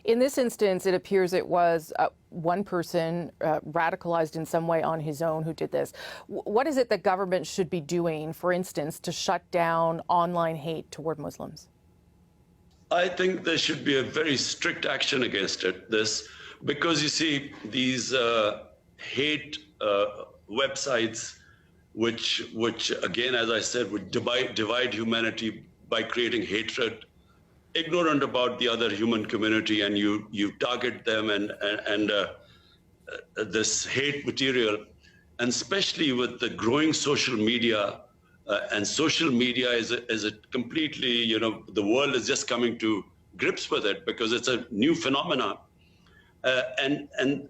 In this instance, it appears it was one person radicalized in some way on his own who did this. What is it that government should be doing, for instance, to shut down online hate toward Muslims? I think there should be a very strict action against this, because you see these hate websites, which again, as I said, would divide humanity by creating hatred, ignorant about the other human community, and you target them and this hate material, and especially with the growing social media. And social media is a completely, the world is just coming to grips with it because it's a new phenomenon. And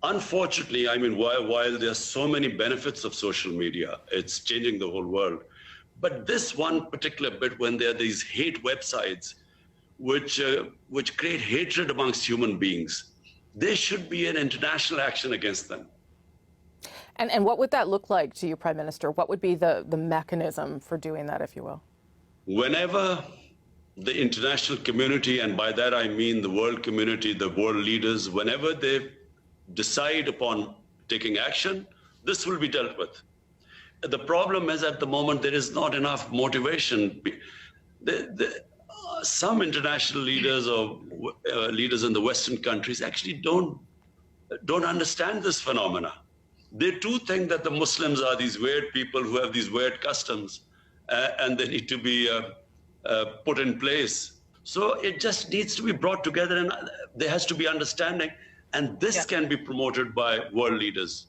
unfortunately, I mean, while there's so many benefits of social media, it's changing the whole world. But this one particular bit, when there are these hate websites which create hatred amongst human beings, there should be an international action against them. And what would that look like to you, Prime Minister? What would be the mechanism for doing that, if you will? Whenever the international community, and by that I mean the world community, the world leaders, whenever they decide upon taking action, this will be dealt with. The problem is, at the moment, there is not enough motivation. Some international leaders or leaders in the Western countries actually don't understand this phenomena. They too think that the Muslims are these weird people who have these weird customs, and they need to be put in place. So it just needs to be brought together, and there has to be understanding, and this can be promoted by world leaders.